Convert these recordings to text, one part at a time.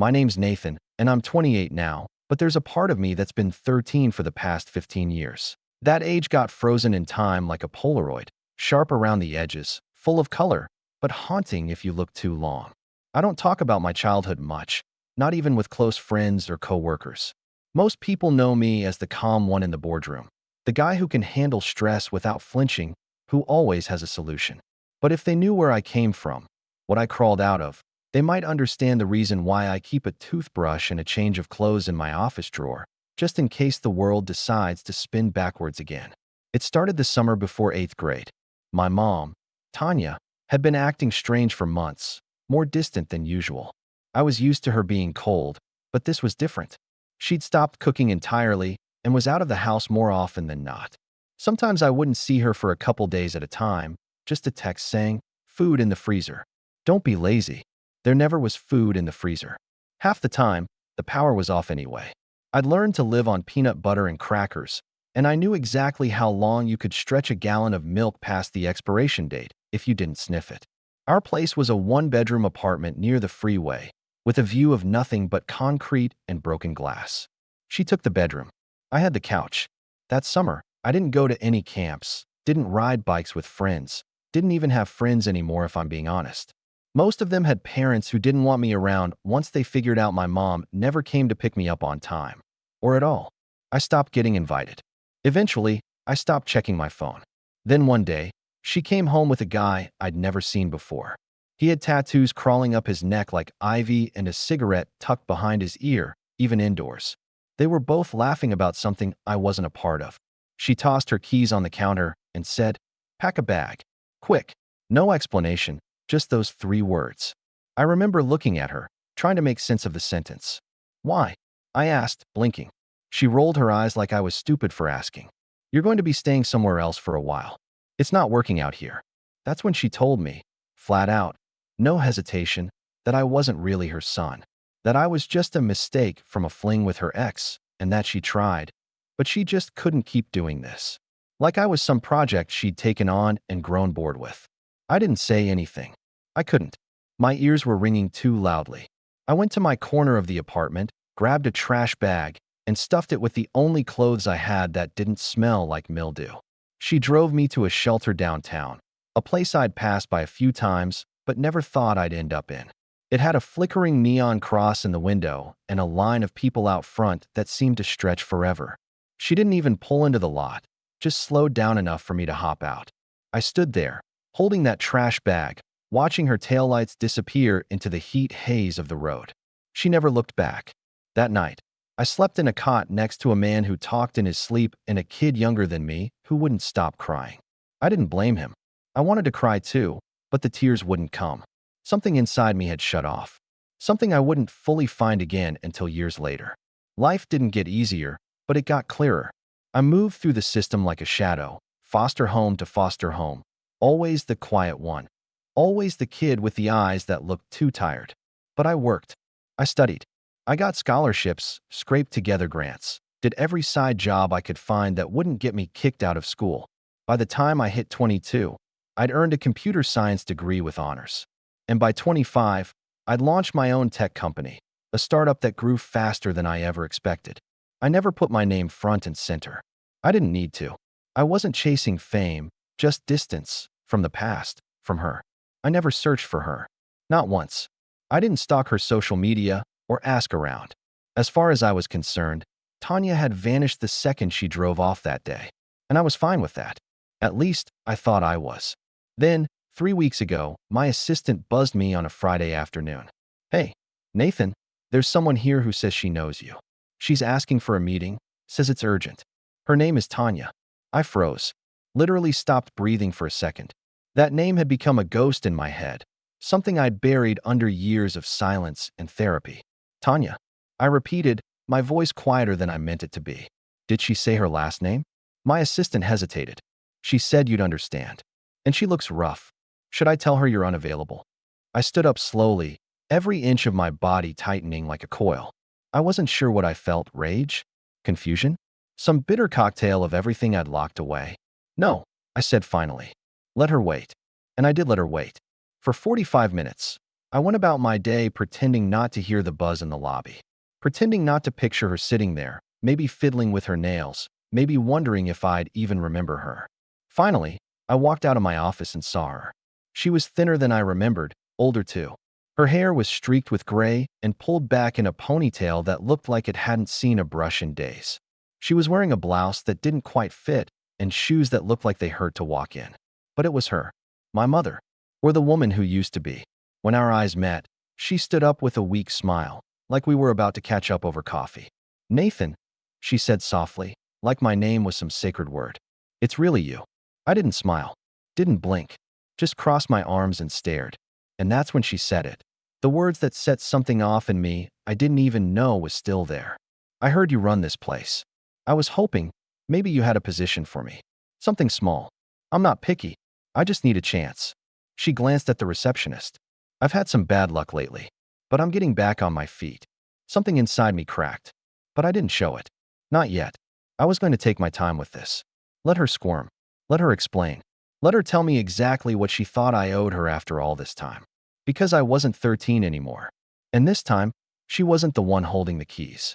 My name's Nathan, and I'm 28 now, but there's a part of me that's been 13 for the past 15 years. That age got frozen in time like a Polaroid, sharp around the edges, full of color, but haunting if you look too long. I don't talk about my childhood much, not even with close friends or coworkers. Most people know me as the calm one in the boardroom, the guy who can handle stress without flinching, who always has a solution. But if they knew where I came from, what I crawled out of, they might understand the reason why I keep a toothbrush and a change of clothes in my office drawer, just in case the world decides to spin backwards again. It started the summer before 8th grade. My mom, Tanya, had been acting strange for months, more distant than usual. I was used to her being cold, but this was different. She'd stopped cooking entirely and was out of the house more often than not. Sometimes I wouldn't see her for a couple days at a time, just a text saying, "Food in the freezer." Don't be lazy. There never was food in the freezer. Half the time, the power was off anyway. I'd learned to live on peanut butter and crackers, and I knew exactly how long you could stretch a gallon of milk past the expiration date if you didn't sniff it. Our place was a one-bedroom apartment near the freeway, with a view of nothing but concrete and broken glass. She took the bedroom. I had the couch. That summer, I didn't go to any camps, didn't ride bikes with friends, didn't even have friends anymore if I'm being honest. Most of them had parents who didn't want me around once they figured out my mom never came to pick me up on time, or at all. I stopped getting invited. Eventually, I stopped checking my phone. Then one day, she came home with a guy I'd never seen before. He had tattoos crawling up his neck like ivy and a cigarette tucked behind his ear, even indoors. They were both laughing about something I wasn't a part of. She tossed her keys on the counter and said, "Pack a bag. Quick." No explanation, just those 3 words. I remember looking at her, trying to make sense of the sentence. "Why?" I asked, blinking. She rolled her eyes like I was stupid for asking. "You're going to be staying somewhere else for a while. It's not working out here." That's when she told me, flat out, no hesitation, that I wasn't really her son, that I was just a mistake from a fling with her ex, and that she tried, but she just couldn't keep doing this. Like I was some project she'd taken on and grown bored with. I didn't say anything. I couldn't. My ears were ringing too loudly. I went to my corner of the apartment, grabbed a trash bag, and stuffed it with the only clothes I had that didn't smell like mildew. She drove me to a shelter downtown, a place I'd passed by a few times, but never thought I'd end up in. It had a flickering neon cross in the window and a line of people out front that seemed to stretch forever. She didn't even pull into the lot, just slowed down enough for me to hop out. I stood there, holding that trash bag, watching her taillights disappear into the heat haze of the road. She never looked back. That night, I slept in a cot next to a man who talked in his sleep and a kid younger than me who wouldn't stop crying. I didn't blame him. I wanted to cry too, but the tears wouldn't come. Something inside me had shut off. Something I wouldn't fully find again until years later. Life didn't get easier, but it got clearer. I moved through the system like a shadow, foster home to foster home. Always the quiet one. Always the kid with the eyes that looked too tired. But I worked. I studied. I got scholarships, scraped together grants, did every side job I could find that wouldn't get me kicked out of school. By the time I hit 22, I'd earned a computer science degree with honors. And by 25, I'd launched my own tech company, a startup that grew faster than I ever expected. I never put my name front and center. I didn't need to. I wasn't chasing fame, just distance from the past, from her. I never searched for her. Not once. I didn't stalk her social media or ask around. As far as I was concerned, Tanya had vanished the second she drove off that day. And I was fine with that. At least, I thought I was. Then, 3 weeks ago, my assistant buzzed me on a Friday afternoon. "Hey, Nathan, there's someone here who says she knows you. She's asking for a meeting, says it's urgent. Her name is Tanya." I froze. Literally stopped breathing for a second. That name had become a ghost in my head, something I'd buried under years of silence and therapy. "Tanya." I repeated, my voice quieter than I meant it to be. "Did she say her last name?" My assistant hesitated. "She said you'd understand. And she looks rough. Should I tell her you're unavailable?" I stood up slowly, every inch of my body tightening like a coil. I wasn't sure what I felt, rage? Confusion? Some bitter cocktail of everything I'd locked away. "No," I said finally. "Let her wait." And I did let her wait. For 45 minutes. I went about my day pretending not to hear the buzz in the lobby, pretending not to picture her sitting there, maybe fiddling with her nails, maybe wondering if I'd even remember her. Finally, I walked out of my office and saw her. She was thinner than I remembered, older too. Her hair was streaked with gray and pulled back in a ponytail that looked like it hadn't seen a brush in days. She was wearing a blouse that didn't quite fit and shoes that looked like they hurt to walk in. But it was her, my mother, or the woman who used to be. When our eyes met, she stood up with a weak smile, like we were about to catch up over coffee. "Nathan," she said softly, like my name was some sacred word. "It's really you." I didn't smile, didn't blink, just crossed my arms and stared. And that's when she said it. The words that set something off in me I didn't even know was still there. "I heard you run this place. I was hoping maybe you had a position for me. Something small. I'm not picky. I just need a chance." She glanced at the receptionist. "I've had some bad luck lately, but I'm getting back on my feet." Something inside me cracked, but I didn't show it. Not yet. I was going to take my time with this. Let her squirm. Let her explain. Let her tell me exactly what she thought I owed her after all this time. Because I wasn't 13 anymore. And this time, she wasn't the one holding the keys.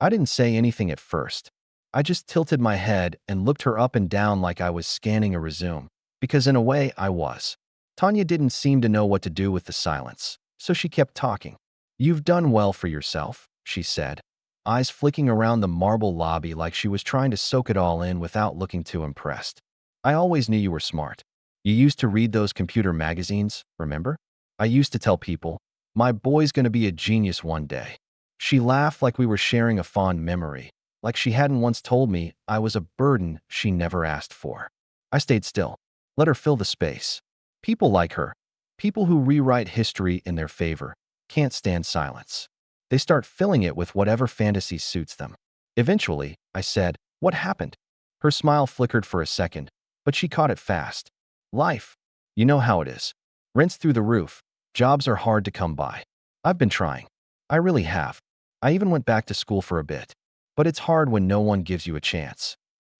I didn't say anything at first. I just tilted my head and looked her up and down like I was scanning a resume, because in a way I was. Tanya didn't seem to know what to do with the silence, so she kept talking. "You've done well for yourself," she said, eyes flicking around the marble lobby like she was trying to soak it all in without looking too impressed. "I always knew you were smart. You used to read those computer magazines, remember? I used to tell people, my boy's gonna be a genius one day." She laughed like we were sharing a fond memory, like she hadn't once told me I was a burden she never asked for. I stayed still, let her fill the space. People like her, people who rewrite history in their favor, can't stand silence. They start filling it with whatever fantasy suits them. Eventually, I said, "What happened?" Her smile flickered for a second, but she caught it fast. "Life. You know how it is. Rent's through the roof. Jobs are hard to come by. I've been trying. I really have. I even went back to school for a bit. But it's hard when no one gives you a chance."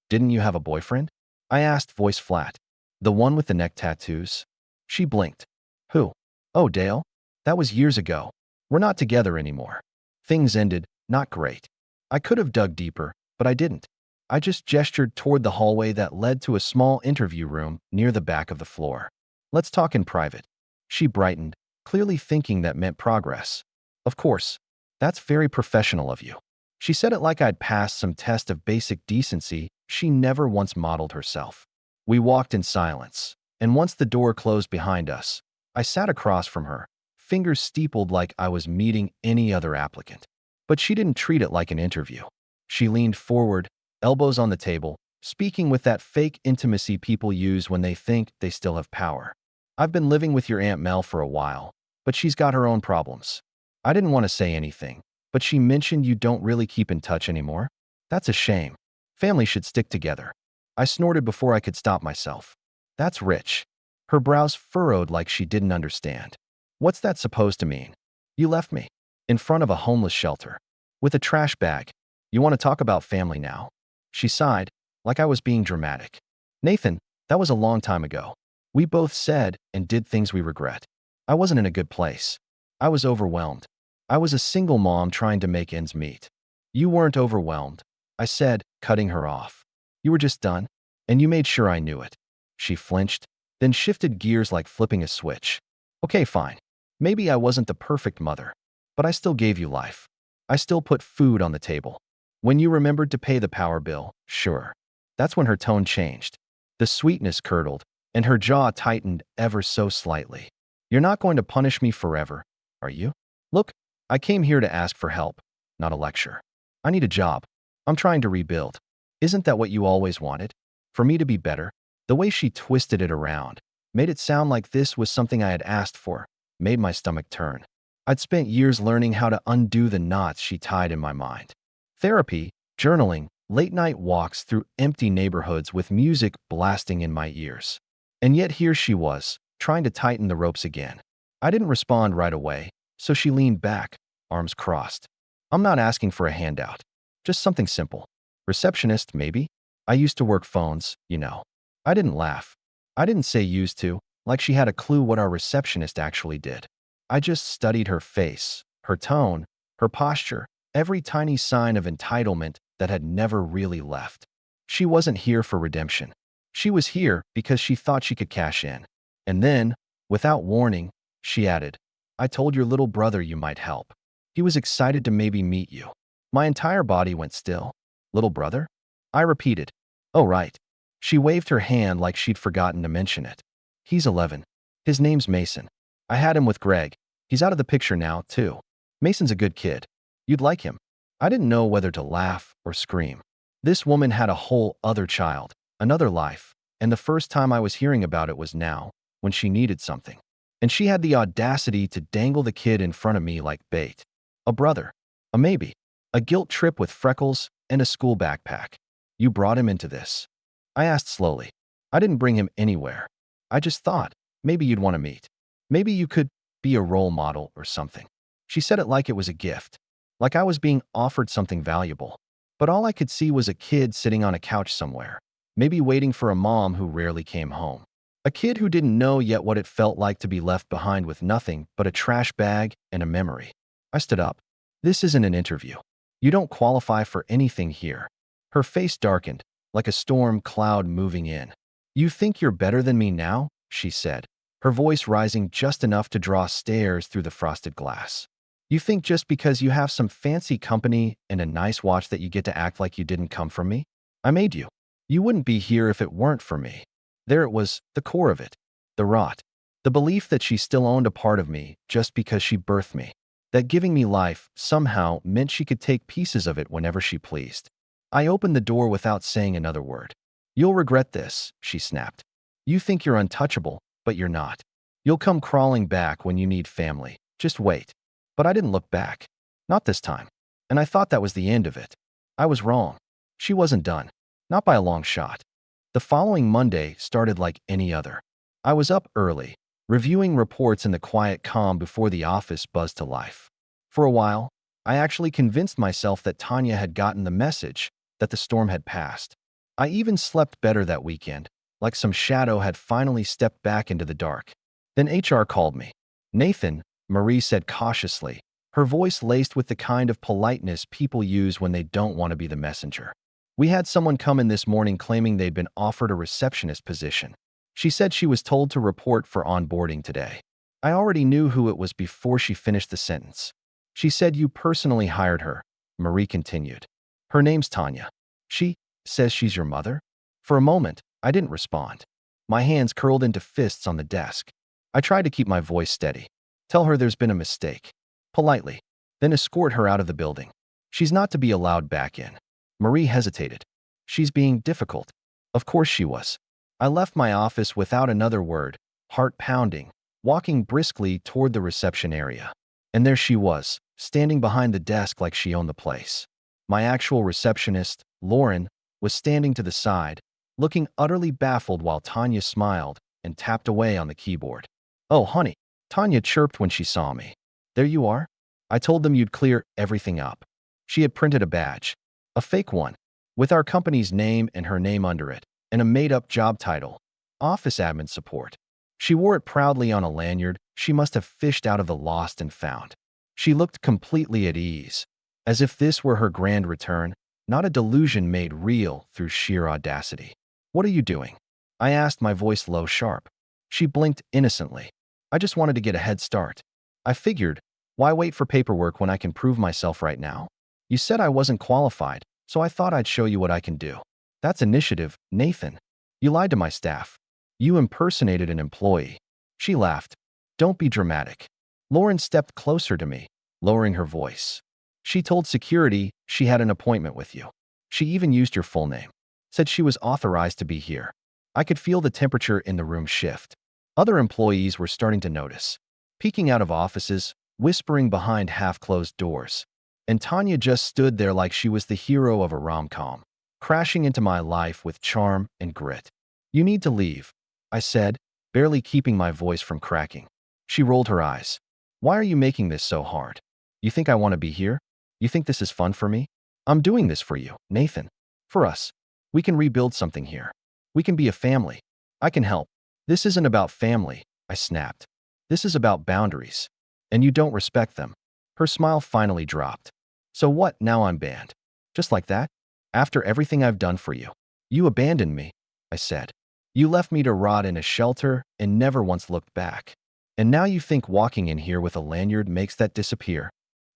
"Didn't you have a boyfriend?" I asked, voice flat. "The one with the neck tattoos?" She blinked. "Who?" "Oh, Dale. That was years ago. We're not together anymore. Things ended, not great. I could have dug deeper, but I didn't. I just gestured toward the hallway that led to a small interview room near the back of the floor. "Let's talk in private." She brightened, clearly thinking that meant progress. "Of course. That's very professional of you." She said it like I'd passed some test of basic decency she never once modeled herself. We walked in silence, and once the door closed behind us, I sat across from her, fingers steepled like I was meeting any other applicant. But she didn't treat it like an interview. She leaned forward, elbows on the table, speaking with that fake intimacy people use when they think they still have power. "I've been living with your Aunt Mel for a while, but she's got her own problems." I didn't want to say anything, but she mentioned you don't really keep in touch anymore. "That's a shame. Family should stick together." I snorted before I could stop myself. "That's rich." Her brows furrowed like she didn't understand. "What's that supposed to mean?" "You left me. In front of a homeless shelter. With a trash bag. You want to talk about family now?" She sighed, like I was being dramatic. "Nathan, that was a long time ago. We both said and did things we regret. I wasn't in a good place. I was overwhelmed. I was a single mom trying to make ends meet." "You weren't overwhelmed," I said, cutting her off. "You were just done, and you made sure I knew it." She flinched, then shifted gears like flipping a switch. "Okay, fine. Maybe I wasn't the perfect mother, but I still gave you life. I still put food on the table. When you remembered to pay the power bill, sure." That's when her tone changed. The sweetness curdled, and her jaw tightened ever so slightly. "You're not going to punish me forever, are you? Look, I came here to ask for help, not a lecture. I need a job. I'm trying to rebuild. Isn't that what you always wanted? For me to be better?" The way she twisted it around made it sound like this was something I had asked for, made my stomach turn. I'd spent years learning how to undo the knots she tied in my mind. Therapy, journaling, late-night walks through empty neighborhoods with music blasting in my ears. And yet here she was, trying to tighten the ropes again. I didn't respond right away, so she leaned back, arms crossed. "I'm not asking for a handout. Just something simple. Receptionist, maybe? I used to work phones, you know." I didn't laugh. I didn't say used to, like she had a clue what our receptionist actually did. I just studied her face, her tone, her posture, every tiny sign of entitlement that had never really left. She wasn't here for redemption. She was here because she thought she could cash in. And then, without warning, she added, "I told your little brother you might help. He was excited to maybe meet you." My entire body went still. "Little brother?" I repeated. "Oh, right." She waved her hand like she'd forgotten to mention it. "He's 11. His name's Mason. I had him with Greg. He's out of the picture now, too. Mason's a good kid. You'd like him." I didn't know whether to laugh or scream. This woman had a whole other child, another life, and the first time I was hearing about it was now, when she needed something. And she had the audacity to dangle the kid in front of me like bait. A brother. A maybe. A guilt trip with freckles and a school backpack. "You brought him into this?" I asked slowly. "I didn't bring him anywhere. I just thought, maybe you'd want to meet. Maybe you could be a role model or something." She said it like it was a gift, like I was being offered something valuable. But all I could see was a kid sitting on a couch somewhere, maybe waiting for a mom who rarely came home. A kid who didn't know yet what it felt like to be left behind with nothing but a trash bag and a memory. I stood up. "This isn't an interview. You don't qualify for anything here." Her face darkened, like a storm cloud moving in. "You think you're better than me now?" she said, her voice rising just enough to draw stares through the frosted glass. "You think just because you have some fancy company and a nice watch that you get to act like you didn't come from me? I made you. You wouldn't be here if it weren't for me." There it was, the core of it. The rot. The belief that she still owned a part of me just because she birthed me. That giving me life somehow meant she could take pieces of it whenever she pleased. I opened the door without saying another word. "You'll regret this," she snapped. "You think you're untouchable, but you're not. You'll come crawling back when you need family. Just wait." But I didn't look back. Not this time. And I thought that was the end of it. I was wrong. She wasn't done. Not by a long shot. The following Monday started like any other. I was up early, reviewing reports in the quiet calm before the office buzzed to life. For a while, I actually convinced myself that Tanya had gotten the message, that the storm had passed. I even slept better that weekend, like some shadow had finally stepped back into the dark. Then HR called me. "Nathan," Marie said cautiously, her voice laced with the kind of politeness people use when they don't want to be the messenger. "We had someone come in this morning claiming they'd been offered a receptionist position. She said she was told to report for onboarding today." I already knew who it was before she finished the sentence. "She said you personally hired her," Marie continued. "Her name's Tanya. She says she's your mother?" For a moment, I didn't respond. My hands curled into fists on the desk. I tried to keep my voice steady. "Tell her there's been a mistake." Politely. "Then escort her out of the building. She's not to be allowed back in." Marie hesitated. "She's being difficult." Of course she was. I left my office without another word, heart pounding, walking briskly toward the reception area. And there she was, standing behind the desk like she owned the place. My actual receptionist, Lauren, was standing to the side, looking utterly baffled while Tanya smiled and tapped away on the keyboard. "Oh, honey," Tanya chirped when she saw me. "There you are? I told them you'd clear everything up." She had printed a badge. A fake one, with our company's name and her name under it, and a made-up job title, Office Admin Support. She wore it proudly on a lanyard she must have fished out of the lost and found. She looked completely at ease, as if this were her grand return, not a delusion made real through sheer audacity. "What are you doing?" I asked, my voice low sharp. She blinked innocently. "I just wanted to get a head start. I figured, why wait for paperwork when I can prove myself right now? You said I wasn't qualified, so I thought I'd show you what I can do." "That's initiative, Nathan. You lied to my staff. You impersonated an employee." She laughed. "Don't be dramatic." Lauren stepped closer to me, lowering her voice. "She told security she had an appointment with you. She even used your full name. Said she was authorized to be here." I could feel the temperature in the room shift. Other employees were starting to notice, peeking out of offices, whispering behind half-closed doors. And Tanya just stood there like she was the hero of a rom-com, crashing into my life with charm and grit. "You need to leave," I said, barely keeping my voice from cracking. She rolled her eyes. "Why are you making this so hard? You think I want to be here? You think this is fun for me? I'm doing this for you, Nathan. For us. We can rebuild something here. We can be a family. I can help." "This isn't about family," I snapped. "This is about boundaries." and you don't respect them. Her smile finally dropped. So what, now I'm banned? Just like that? After everything I've done for you? You abandoned me, I said. You left me to rot in a shelter and never once looked back. And now you think walking in here with a lanyard makes that disappear?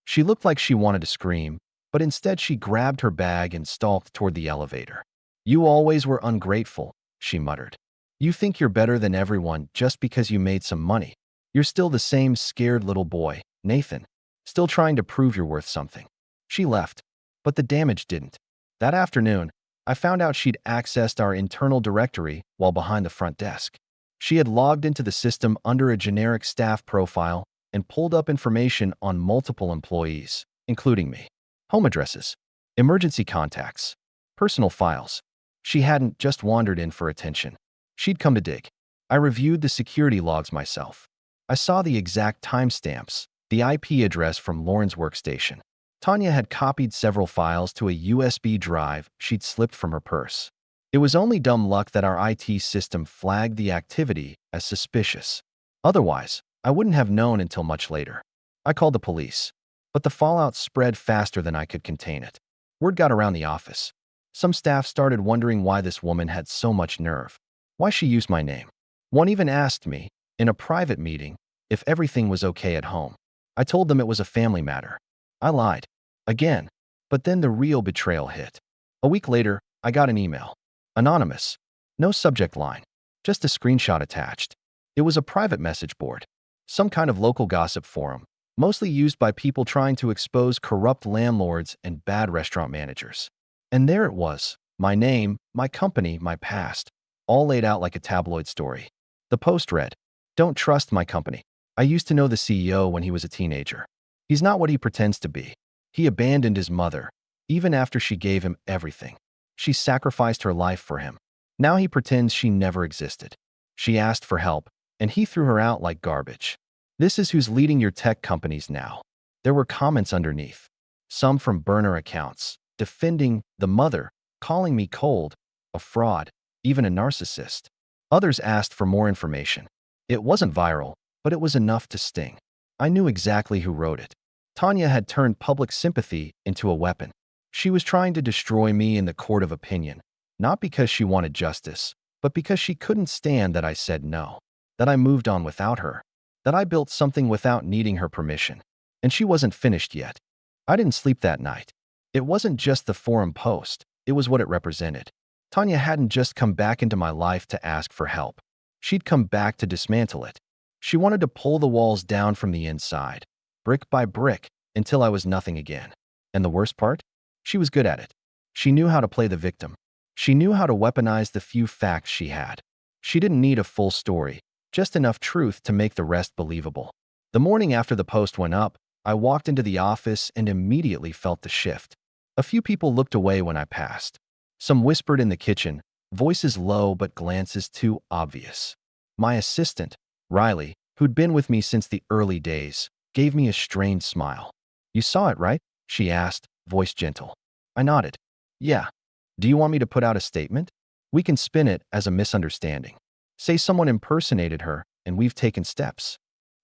She looked like she wanted to scream, but instead she grabbed her bag and stalked toward the elevator. You always were ungrateful, she muttered. You think you're better than everyone just because you made some money. You're still the same scared little boy, Nathan, still trying to prove you're worth something. She left, but the damage didn't. That afternoon, I found out she'd accessed our internal directory while behind the front desk. She had logged into the system under a generic staff profile and pulled up information on multiple employees, including me. Home addresses, emergency contacts, personal files. She hadn't just wandered in for attention. She'd come to dig. I reviewed the security logs myself. I saw the exact timestamps, the IP address from Lauren's workstation. Tanya had copied several files to a USB drive she'd slipped from her purse. It was only dumb luck that our IT system flagged the activity as suspicious. Otherwise, I wouldn't have known until much later. I called the police, but the fallout spread faster than I could contain it. Word got around the office. Some staff started wondering why this woman had so much nerve, why she used my name. One even asked me, in a private meeting, if everything was okay at home. I told them it was a family matter. I lied. Again. But then the real betrayal hit. A week later, I got an email. Anonymous. No subject line. Just a screenshot attached. It was a private message board. Some kind of local gossip forum, mostly used by people trying to expose corrupt landlords and bad restaurant managers. And there it was. My name, my company, my past. All laid out like a tabloid story. The post read, "Don't trust my company. I used to know the CEO when he was a teenager. He's not what he pretends to be. He abandoned his mother, even after she gave him everything. She sacrificed her life for him. Now he pretends she never existed. She asked for help, and he threw her out like garbage. This is who's leading your tech companies now." There were comments underneath, some from burner accounts, defending the mother, calling me cold, a fraud, even a narcissist. Others asked for more information. It wasn't viral, but it was enough to sting. I knew exactly who wrote it. Tanya had turned public sympathy into a weapon. She was trying to destroy me in the court of opinion, not because she wanted justice, but because she couldn't stand that I said no, that I moved on without her, that I built something without needing her permission. And she wasn't finished yet. I didn't sleep that night. It wasn't just the forum post, it was what it represented. Tanya hadn't just come back into my life to ask for help. She'd come back to dismantle it. She wanted to pull the walls down from the inside, brick by brick, until I was nothing again. And the worst part? She was good at it. She knew how to play the victim. She knew how to weaponize the few facts she had. She didn't need a full story, just enough truth to make the rest believable. The morning after the post went up, I walked into the office and immediately felt the shift. A few people looked away when I passed. Some whispered in the kitchen, voices low but glances too obvious. My assistant, Riley, who'd been with me since the early days, gave me a strained smile. "You saw it, right?" she asked, voice gentle. I nodded. "Yeah. Do you want me to put out a statement? We can spin it as a misunderstanding. Say someone impersonated her and we've taken steps."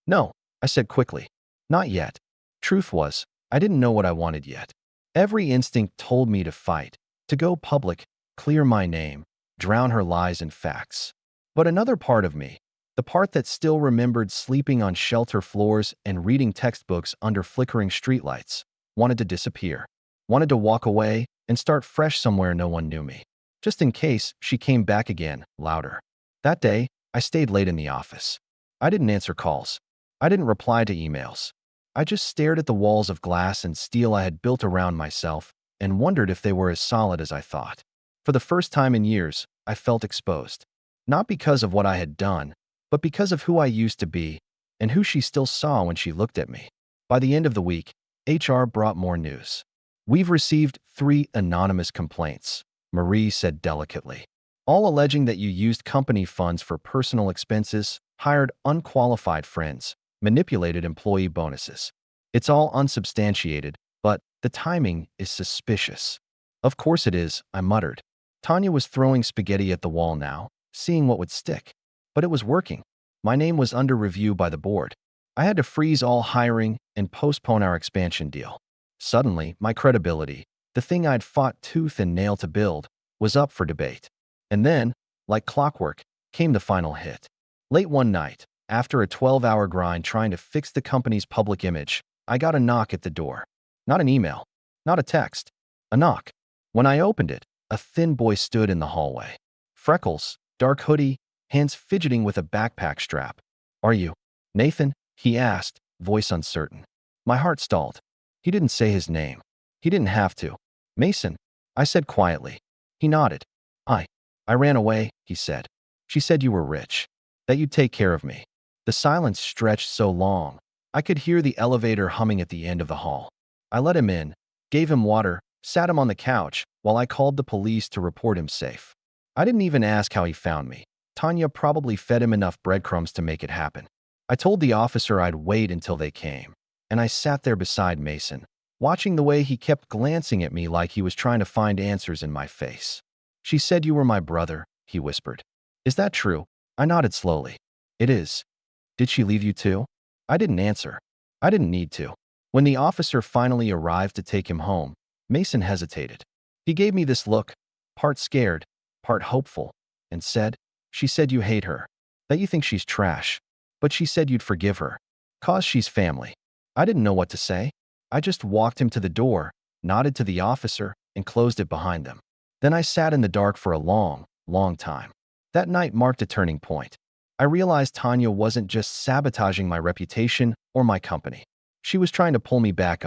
"No," I said quickly. "Not yet." Truth was, I didn't know what I wanted yet. Every instinct told me to fight, to go public, clear my name, drown her lies in facts. But another part of me, the part that still remembered sleeping on shelter floors and reading textbooks under flickering streetlights, wanted to disappear, wanted to walk away and start fresh somewhere no one knew me, just in case she came back again, louder. That day, I stayed late in the office. I didn't answer calls. I didn't reply to emails. I just stared at the walls of glass and steel I had built around myself and wondered if they were as solid as I thought. For the first time in years, I felt exposed. Not because of what I had done, but because of who I used to be and who she still saw when she looked at me. By the end of the week, HR brought more news. "We've received 3 anonymous complaints," Marie said delicately, "all alleging that you used company funds for personal expenses, hired unqualified friends, manipulated employee bonuses. It's all unsubstantiated, but the timing is suspicious." "Of course it is," I muttered. Tanya was throwing spaghetti at the wall now, seeing what would stick. But it was working. My name was under review by the board. I had to freeze all hiring and postpone our expansion deal. Suddenly, my credibility, the thing I'd fought tooth and nail to build, was up for debate. And then, like clockwork, came the final hit. Late one night, after a 12-hour grind trying to fix the company's public image, I got a knock at the door. Not an email, not a text, a knock. When I opened it, a thin boy stood in the hallway. Freckles, dark hoodie, hands fidgeting with a backpack strap. "Are you Nathan?" he asked, voice uncertain. My heart stalled. He didn't say his name. He didn't have to. "Mason," I said quietly. He nodded. I ran away," he said. "She said you were rich, that you'd take care of me." The silence stretched so long, I could hear the elevator humming at the end of the hall. I let him in, gave him water, sat him on the couch while I called the police to report him safe. I didn't even ask how he found me. Tanya probably fed him enough breadcrumbs to make it happen. I told the officer I'd wait until they came, and I sat there beside Mason, watching the way he kept glancing at me like he was trying to find answers in my face. "She said you were my brother," he whispered. "Is that true?" I nodded slowly. "It is." "Did she leave you too?" I didn't answer. I didn't need to. When the officer finally arrived to take him home, Mason hesitated. He gave me this look, part scared, part hopeful, and said, "She said you hate her, that you think she's trash, but she said you'd forgive her, 'cause she's family." I didn't know what to say. I just walked him to the door, nodded to the officer, and closed it behind them. Then I sat in the dark for a long, long time. That night marked a turning point. I realized Tanya wasn't just sabotaging my reputation or my company. She was trying to pull me back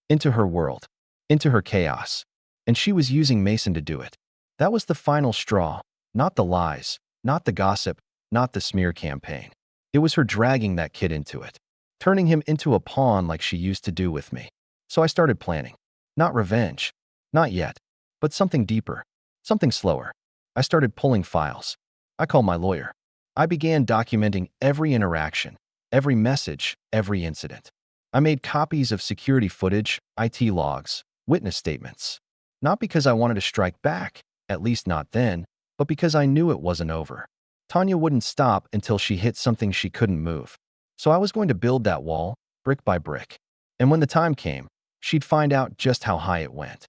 into her world, into her chaos. And she was using Mason to do it. That was the final straw, not the lies, not the gossip, not the smear campaign. It was her dragging that kid into it, turning him into a pawn like she used to do with me. So I started planning. Not revenge, not yet, but something deeper, something slower. I started pulling files. I called my lawyer. I began documenting every interaction, every message, every incident. I made copies of security footage, IT logs, witness statements. Not because I wanted to strike back, at least not then, but because I knew it wasn't over. Tanya wouldn't stop until she hit something she couldn't move. So I was going to build that wall, brick by brick. And when the time came, she'd find out just how high it went.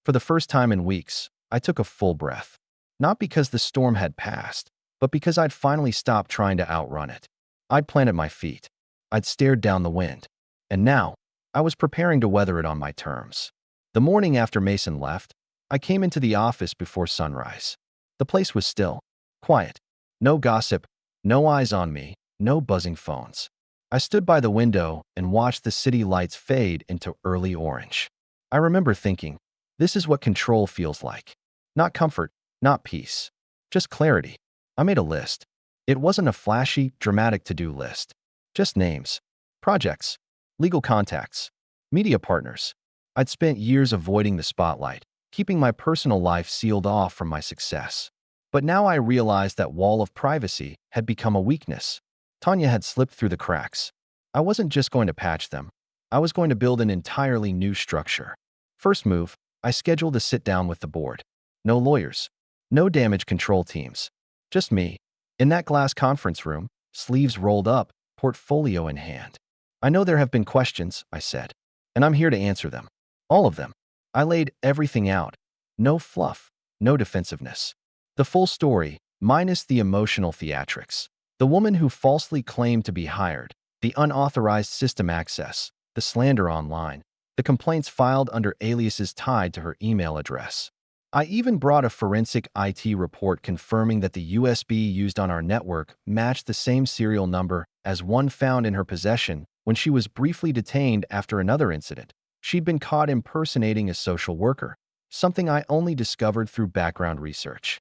For the first time in weeks, I took a full breath. Not because the storm had passed, but because I'd finally stopped trying to outrun it. I'd planted my feet. I'd stared down the wind. And now, I was preparing to weather it on my terms. The morning after Mason left, I came into the office before sunrise. The place was still, quiet. No gossip, no eyes on me, no buzzing phones. I stood by the window and watched the city lights fade into early orange. I remember thinking, this is what control feels like. Not comfort, not peace, just clarity. I made a list. It wasn't a flashy, dramatic to-do list. Just names, projects, legal contacts, media partners. I'd spent years avoiding the spotlight, keeping my personal life sealed off from my success. But now I realized that wall of privacy had become a weakness. Tanya had slipped through the cracks. I wasn't just going to patch them. I was going to build an entirely new structure. First move, I scheduled a sit-down with the board. No lawyers, no damage control teams. Just me, in that glass conference room, sleeves rolled up, portfolio in hand. "I know there have been questions," I said, "and I'm here to answer them. All of them." I laid everything out. No fluff, no defensiveness. The full story, minus the emotional theatrics. The woman who falsely claimed to be hired, the unauthorized system access, the slander online, the complaints filed under aliases tied to her email address. I even brought a forensic IT report confirming that the USB used on our network matched the same serial number as one found in her possession when she was briefly detained after another incident. She'd been caught impersonating a social worker, something I only discovered through background research.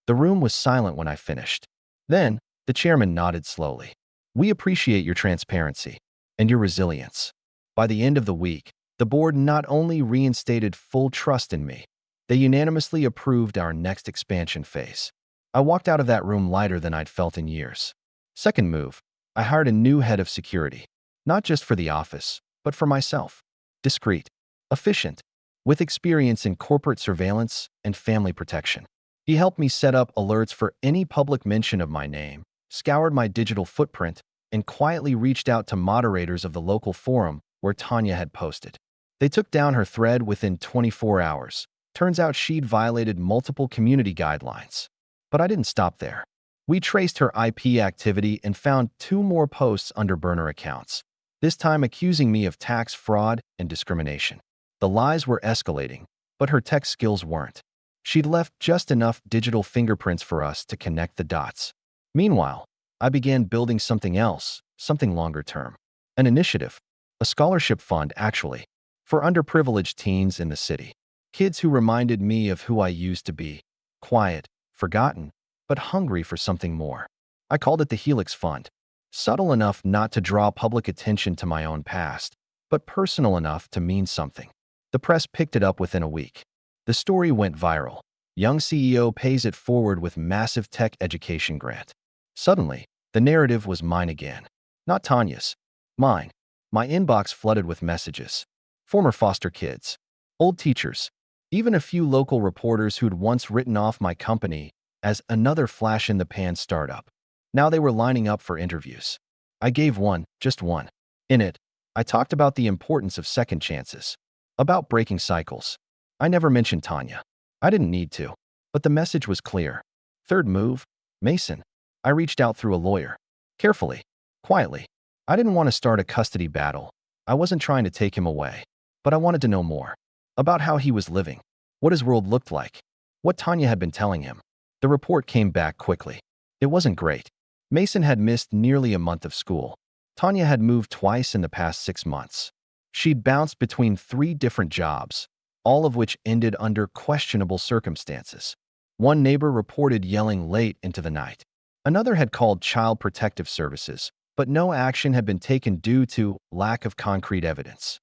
The room was silent when I finished. Then, the chairman nodded slowly. "We appreciate your transparency and your resilience." By the end of the week, the board not only reinstated full trust in me, they unanimously approved our next expansion phase. I walked out of that room lighter than I'd felt in years. Second move, I hired a new head of security, not just for the office, but for myself. Discreet, efficient, with experience in corporate surveillance and family protection. He helped me set up alerts for any public mention of my name, scoured my digital footprint, and quietly reached out to moderators of the local forum where Tanya had posted. They took down her thread within 24 hours. Turns out she'd violated multiple community guidelines. But I didn't stop there. We traced her IP activity and found 2 more posts under burner accounts, this time accusing me of tax fraud and discrimination. The lies were escalating, but her tech skills weren't. She'd left just enough digital fingerprints for us to connect the dots. Meanwhile, I began building something else, something longer term. An initiative, a scholarship fund actually, for underprivileged teens in the city. Kids who reminded me of who I used to be, quiet, forgotten, but hungry for something more. I called it the Helix Fund, subtle enough not to draw public attention to my own past, but personal enough to mean something. The press picked it up within a week. The story went viral. Young CEO pays it forward with massive tech education grant. Suddenly, the narrative was mine again. Not Tanya's. Mine. My inbox flooded with messages. Former foster kids. Old teachers. Even a few local reporters who'd once written off my company as another flash-in-the-pan startup. Now they were lining up for interviews. I gave one, just one. In it, I talked about the importance of second chances, about breaking cycles. I never mentioned Tanya. I didn't need to, but the message was clear. Third move, Mason. I reached out through a lawyer. Carefully, quietly. I didn't want to start a custody battle. I wasn't trying to take him away, but I wanted to know more. About how he was living, what his world looked like, what Tanya had been telling him. The report came back quickly. It wasn't great. Mason had missed nearly a month of school. Tanya had moved twice in the past 6 months. She'd bounced between 3 different jobs, all of which ended under questionable circumstances. One neighbor reported yelling late into the night. Another had called Child Protective Services, but no action had been taken due to lack of concrete evidence.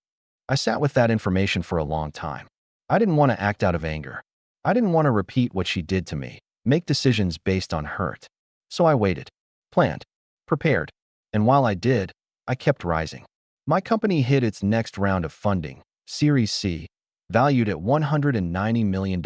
I sat with that information for a long time. I didn't want to act out of anger. I didn't want to repeat what she did to me, make decisions based on hurt. So I waited, planned, prepared, and while I did, I kept rising. My company hit its next round of funding, Series C, valued at $190 million.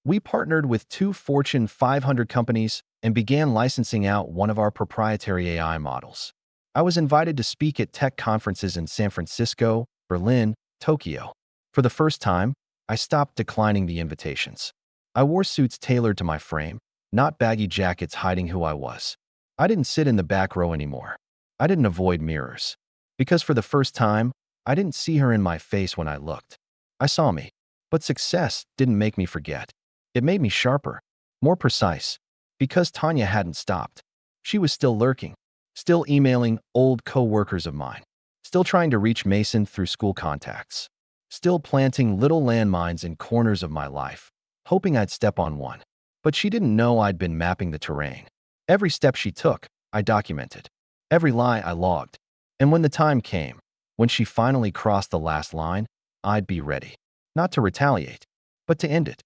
We partnered with 2 Fortune 500 companies and began licensing out one of our proprietary AI models. I was invited to speak at tech conferences in San Francisco, Berlin, Tokyo. For the first time, I stopped declining the invitations. I wore suits tailored to my frame, not baggy jackets hiding who I was. I didn't sit in the back row anymore. I didn't avoid mirrors. Because for the first time, I didn't see her in my face when I looked. I saw me. But success didn't make me forget. It made me sharper, more precise. Because Tanya hadn't stopped. She was still lurking, still emailing old co-workers of mine. Still trying to reach Mason through school contacts. Still planting little landmines in corners of my life, hoping I'd step on one. But she didn't know I'd been mapping the terrain. Every step she took, I documented. Every lie I logged. And when the time came, when she finally crossed the last line, I'd be ready. Not to retaliate, but to end it.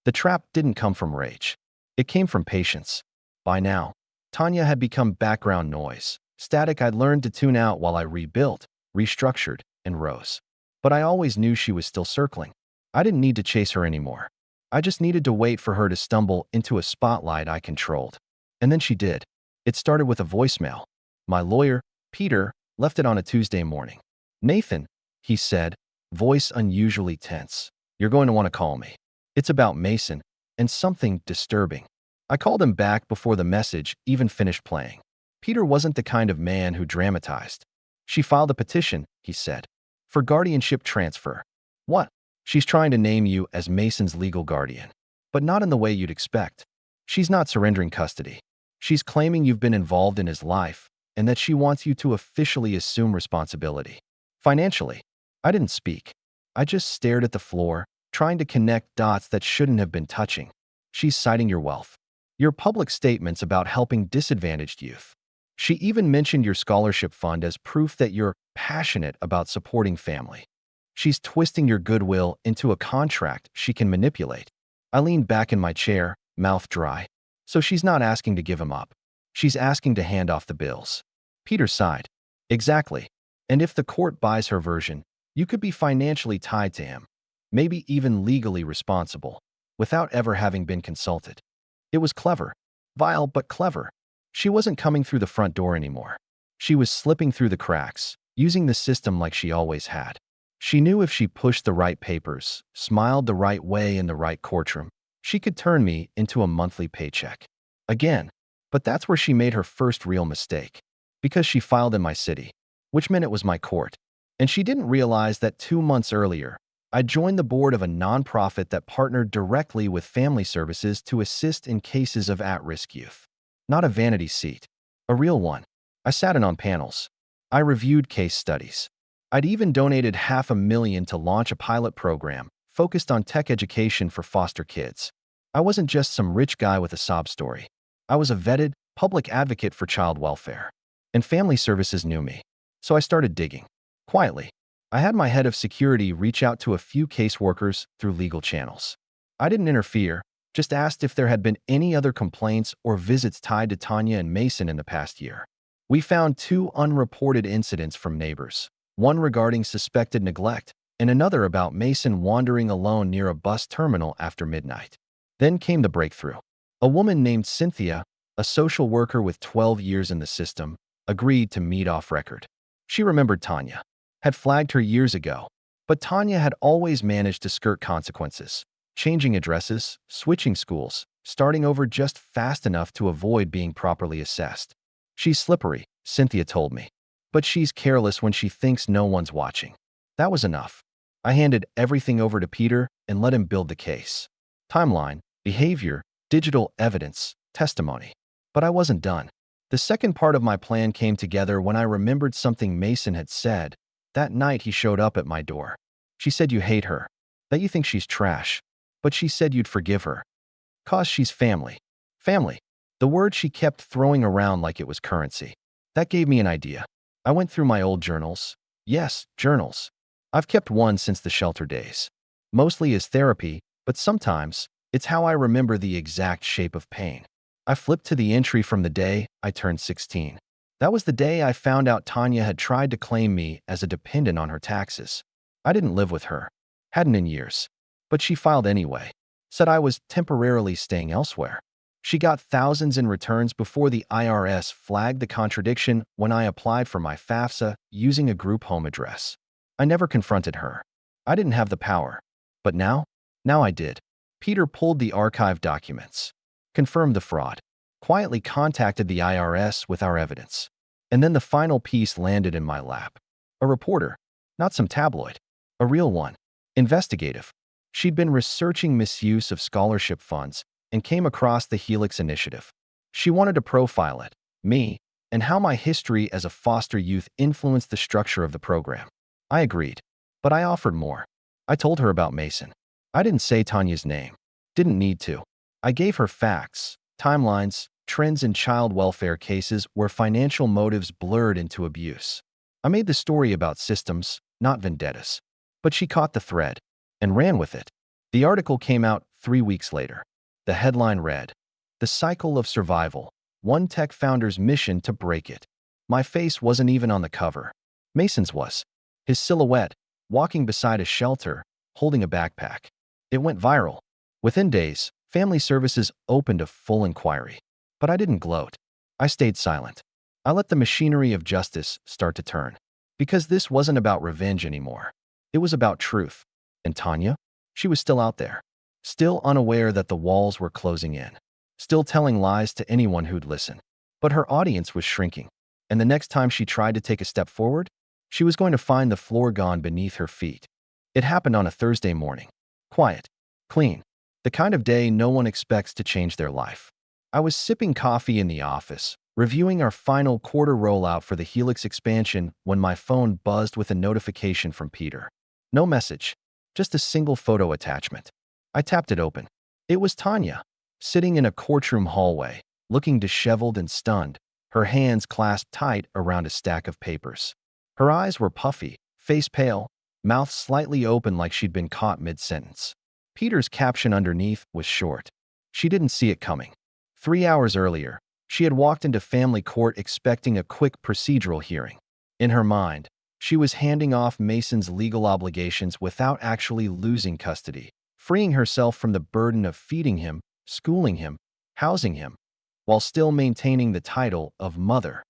The trap didn't come from rage. It came from patience. By now, Tanya had become background noise. Static I'd learned to tune out while I rebuilt, restructured, and rose. But I always knew she was still circling. I didn't need to chase her anymore. I just needed to wait for her to stumble into a spotlight I controlled. And then she did. It started with a voicemail. My lawyer, Peter, left it on a Tuesday morning. Nathan, he said, voice unusually tense. You're going to want to call me. It's about Mason and something disturbing. I called him back before the message even finished playing. Peter wasn't the kind of man who dramatized. She filed a petition, he said, for guardianship transfer. What? She's trying to name you as Mason's legal guardian. But not in the way you'd expect. She's not surrendering custody. She's claiming you've been involved in his life and that she wants you to officially assume responsibility. Financially. I didn't speak. I just stared at the floor, trying to connect dots that shouldn't have been touching. She's citing your wealth. Your public statements about helping disadvantaged youth. She even mentioned your scholarship fund as proof that you're passionate about supporting family. She's twisting your goodwill into a contract she can manipulate. I leaned back in my chair, mouth dry. So she's not asking to give him up. She's asking to hand off the bills. Peter sighed. Exactly. And if the court buys her version, you could be financially tied to him, maybe even legally responsible, without ever having been consulted. It was clever. Vile but clever. She wasn't coming through the front door anymore. She was slipping through the cracks, using the system like she always had. She knew if she pushed the right papers, smiled the right way in the right courtroom, she could turn me into a monthly paycheck. Again. But that's where she made her first real mistake. Because she filed in my city, which meant it was my court. And she didn't realize that 2 months earlier, I joined the board of a nonprofit that partnered directly with family services to assist in cases of at-risk youth. Not a vanity seat, a real one. I sat in on panels. I reviewed case studies. I'd even donated $500,000 to launch a pilot program focused on tech education for foster kids. I wasn't just some rich guy with a sob story. I was a vetted public advocate for child welfare. And family services knew me. So I started digging. Quietly. I had my head of security reach out to a few caseworkers through legal channels. I didn't interfere, just asked if there had been any other complaints or visits tied to Tanya and Mason in the past year. We found 2 unreported incidents from neighbors, one regarding suspected neglect and another about Mason wandering alone near a bus terminal after midnight. Then came the breakthrough. A woman named Cynthia, a social worker with 12 years in the system, agreed to meet off record. She remembered Tanya, had flagged her years ago, but Tanya had always managed to skirt consequences, changing addresses, switching schools, starting over just fast enough to avoid being properly assessed. She's slippery, Cynthia told me, but she's careless when she thinks no one's watching. That was enough. I handed everything over to Peter and let him build the case. Timeline, behavior, digital evidence, testimony. But I wasn't done. The second part of my plan came together when I remembered something Mason had said that night he showed up at my door. She said you hate her, that you think she's trash, but she said you'd forgive her. 'Cause she's family. Family. The word she kept throwing around like it was currency. That gave me an idea. I went through my old journals. Yes, journals. I've kept one since the shelter days. Mostly as therapy, but sometimes it's how I remember the exact shape of pain. I flipped to the entry from the day I turned 16. That was the day I found out Tanya had tried to claim me as a dependent on her taxes. I didn't live with her. Hadn't in years. But she filed anyway. Said I was temporarily staying elsewhere. She got thousands in returns before the IRS flagged the contradiction when I applied for my FAFSA using a group home address. I never confronted her. I didn't have the power. But now I did. Peter pulled the archived documents, confirmed the fraud, quietly contacted the IRS with our evidence. And then the final piece landed in my lap. A reporter, not some tabloid, a real one, investigative. She'd been researching misuse of scholarship funds and came across the Helix Initiative. She wanted to profile it, me, and how my history as a foster youth influenced the structure of the program. I agreed, but I offered more. I told her about Mason. I didn't say Tanya's name. Didn't need to. I gave her facts, timelines, trends in child welfare cases where financial motives blurred into abuse. I made the story about systems, not vendettas. But she caught the thread and ran with it. The article came out 3 weeks later. The headline read, "The Cycle of Survival, One Tech Founder's Mission to Break It." My face wasn't even on the cover. Mason's was. His silhouette, walking beside a shelter, holding a backpack. It went viral. Within days, family services opened a full inquiry. But I didn't gloat. I stayed silent. I let the machinery of justice start to turn. Because this wasn't about revenge anymore. It was about truth. And Tanya? She was still out there. Still unaware that the walls were closing in. Still telling lies to anyone who'd listen. But her audience was shrinking. And the next time she tried to take a step forward, she was going to find the floor gone beneath her feet. It happened on a Thursday morning. Quiet. Clean. The kind of day no one expects to change their life. I was sipping coffee in the office, reviewing our final quarter rollout for the Helix expansion when my phone buzzed with a notification from Peter. No message. Just a single photo attachment. I tapped it open. It was Tanya, sitting in a courtroom hallway, looking disheveled and stunned, her hands clasped tight around a stack of papers. Her eyes were puffy, face pale, mouth slightly open like she'd been caught mid-sentence. Peter's caption underneath was short. She didn't see it coming. 3 hours earlier, she had walked into family court expecting a quick procedural hearing. In her mind, she was handing off Mason's legal obligations without actually losing custody, freeing herself from the burden of feeding him, schooling him, housing him, while still maintaining the title of mother.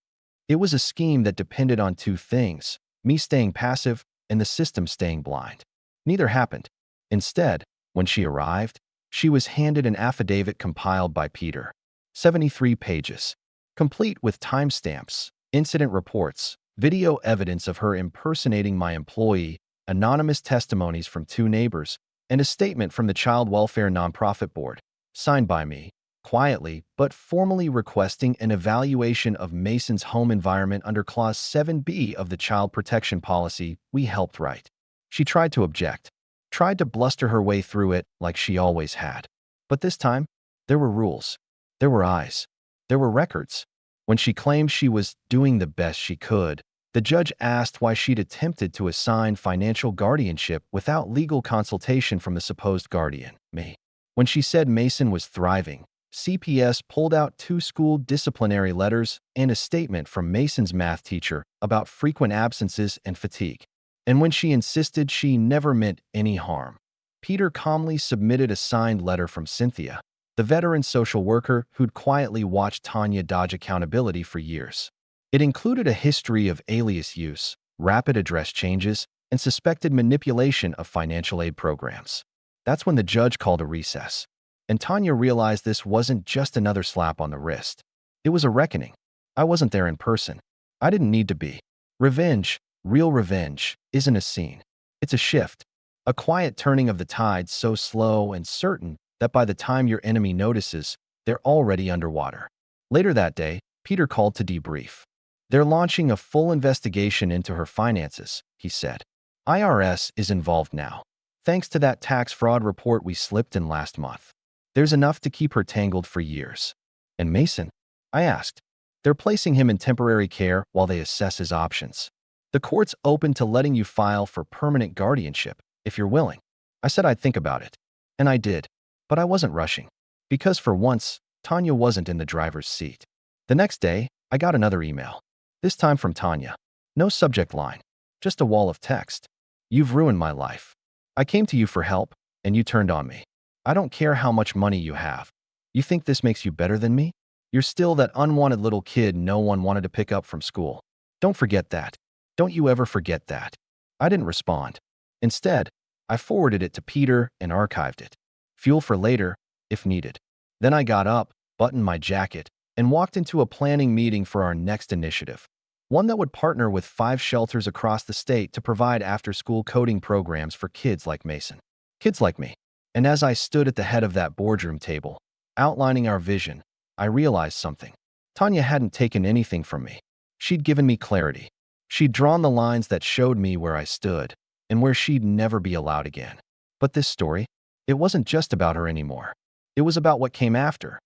It was a scheme that depended on two things: me staying passive and the system staying blind. Neither happened. Instead, when she arrived, she was handed an affidavit compiled by Peter, 73 pages, complete with timestamps, incident reports, video evidence of her impersonating my employee, anonymous testimonies from two neighbors, and a statement from the Child Welfare Nonprofit Board, signed by me, quietly but formally requesting an evaluation of Mason's home environment under Clause 7B of the Child Protection Policy we helped write. She tried to object, tried to bluster her way through it like she always had. But this time, there were rules. There were eyes. There were records. When she claimed she was doing the best she could, the judge asked why she'd attempted to assign financial guardianship without legal consultation from the supposed guardian, me. When she said Mason was thriving, CPS pulled out 2 school disciplinary letters and a statement from Mason's math teacher about frequent absences and fatigue. And when she insisted she never meant any harm, Peter calmly submitted a signed letter from Cynthia, the veteran social worker who'd quietly watched Tanya dodge accountability for years. It included a history of alias use, rapid address changes, and suspected manipulation of financial aid programs. That's when the judge called a recess. And Tanya realized this wasn't just another slap on the wrist. It was a reckoning. I wasn't there in person. I didn't need to be. Revenge, real revenge, isn't a scene. It's a shift. A quiet turning of the tide so slow and certain that by the time your enemy notices, they're already underwater. Later that day, Peter called to debrief. They're launching a full investigation into her finances, he said. IRS is involved now, thanks to that tax fraud report we slipped in last month. There's enough to keep her tangled for years. And Mason? I asked. They're placing him in temporary care while they assess his options. The court's open to letting you file for permanent guardianship, if you're willing. I said I'd think about it. And I did. But I wasn't rushing. Because for once, Tanya wasn't in the driver's seat. The next day, I got another email. This time from Tanya. No subject line. Just a wall of text. You've ruined my life. I came to you for help, and you turned on me. I don't care how much money you have. You think this makes you better than me? You're still that unwanted little kid no one wanted to pick up from school. Don't forget that. Don't you ever forget that. I didn't respond. Instead, I forwarded it to Peter and archived it. Fuel for later, if needed. Then I got up, buttoned my jacket, and walked into a planning meeting for our next initiative. One that would partner with 5 shelters across the state to provide after-school coding programs for kids like Mason. Kids like me. And as I stood at the head of that boardroom table, outlining our vision, I realized something. Tanya hadn't taken anything from me. She'd given me clarity. She'd drawn the lines that showed me where I stood and where she'd never be allowed again. But this story, it wasn't just about her anymore. It was about what came after.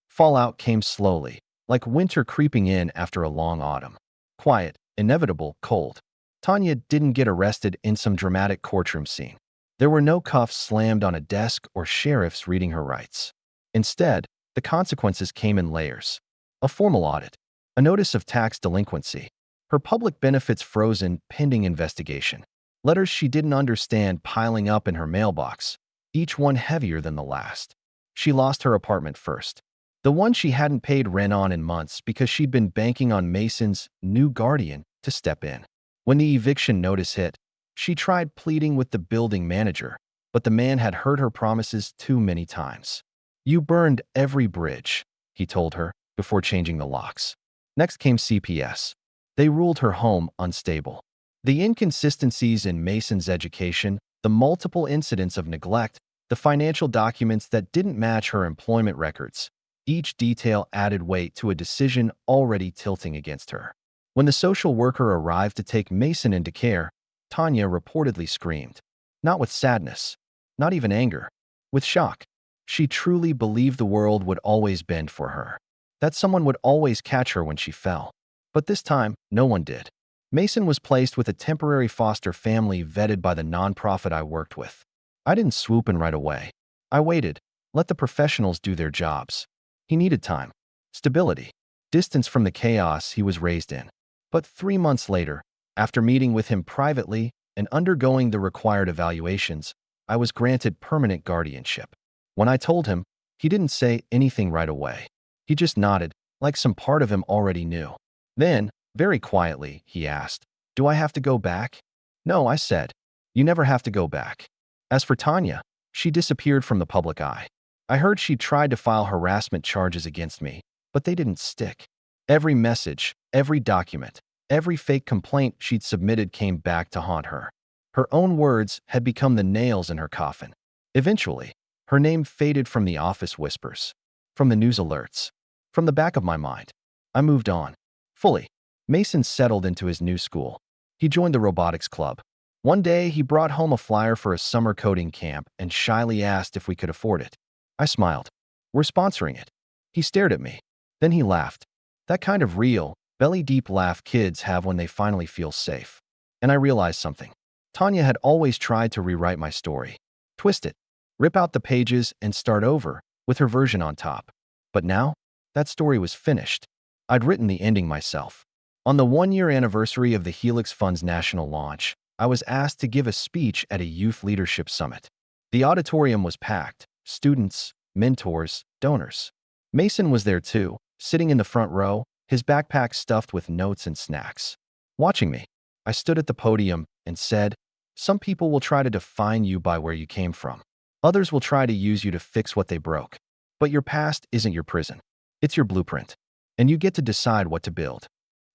Fallout came slowly, like winter creeping in after a long autumn. Quiet, inevitable, cold. Tanya didn't get arrested in some dramatic courtroom scene. There were no cuffs slammed on a desk or sheriffs reading her rights. Instead, the consequences came in layers. A formal audit, a notice of tax delinquency, her public benefits frozen pending investigation, letters she didn't understand piling up in her mailbox, each one heavier than the last. She lost her apartment first. The one she hadn't paid rent on in months because she'd been banking on Mason's new guardian to step in. When the eviction notice hit, she tried pleading with the building manager, but the man had heard her promises too many times. You burned every bridge, he told her, before changing the locks. Next came CPS. They ruled her home unstable. The inconsistencies in Mason's education, the multiple incidents of neglect, the financial documents that didn't match her employment records, each detail added weight to a decision already tilting against her. When the social worker arrived to take Mason into care, Tanya reportedly screamed. Not with sadness, not even anger, with shock. She truly believed the world would always bend for her, that someone would always catch her when she fell. But this time, no one did. Mason was placed with a temporary foster family vetted by the nonprofit I worked with. I didn't swoop in right away. I waited, let the professionals do their jobs. He needed time, stability, distance from the chaos he was raised in. But 3 months later, after meeting with him privately and undergoing the required evaluations, I was granted permanent guardianship. When I told him, he didn't say anything right away. He just nodded, like some part of him already knew. Then, Very quietly, he asked, "Do I have to go back?" "No," I said. "You never have to go back." As for Tanya, she disappeared from the public eye. I heard she tried to file harassment charges against me, but they didn't stick. Every message, every document, every fake complaint she'd submitted came back to haunt her. Her own words had become the nails in her coffin. Eventually, her name faded from the office whispers, from the news alerts, from the back of my mind. I moved on. Fully. Mason settled into his new school. He joined the robotics club. One day, he brought home a flyer for a summer coding camp and shyly asked if we could afford it. I smiled. "We're sponsoring it." He stared at me. Then he laughed. That kind of real, belly-deep laugh kids have when they finally feel safe. And I realized something. Tanya had always tried to rewrite my story. Twist it. Rip out the pages and start over, with her version on top. But now, that story was finished. I'd written the ending myself. On the one-year anniversary of the Helix Fund's national launch, I was asked to give a speech at a youth leadership summit. The auditorium was packed. Students, mentors, donors. Mason was there too, sitting in the front row, his backpack stuffed with notes and snacks. Watching me, I stood at the podium and said, "Some people will try to define you by where you came from. Others will try to use you to fix what they broke. But your past isn't your prison. It's your blueprint. And you get to decide what to build."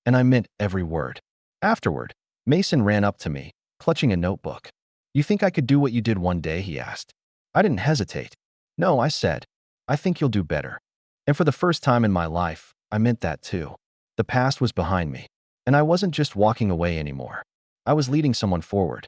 And I meant every word. Afterward, Mason ran up to me, clutching a notebook. "You think I could do what you did one day?" he asked. I didn't hesitate. "No," I said. "I think you'll do better." And for the first time in my life, I meant that too. The past was behind me, and I wasn't just walking away anymore. I was leading someone forward.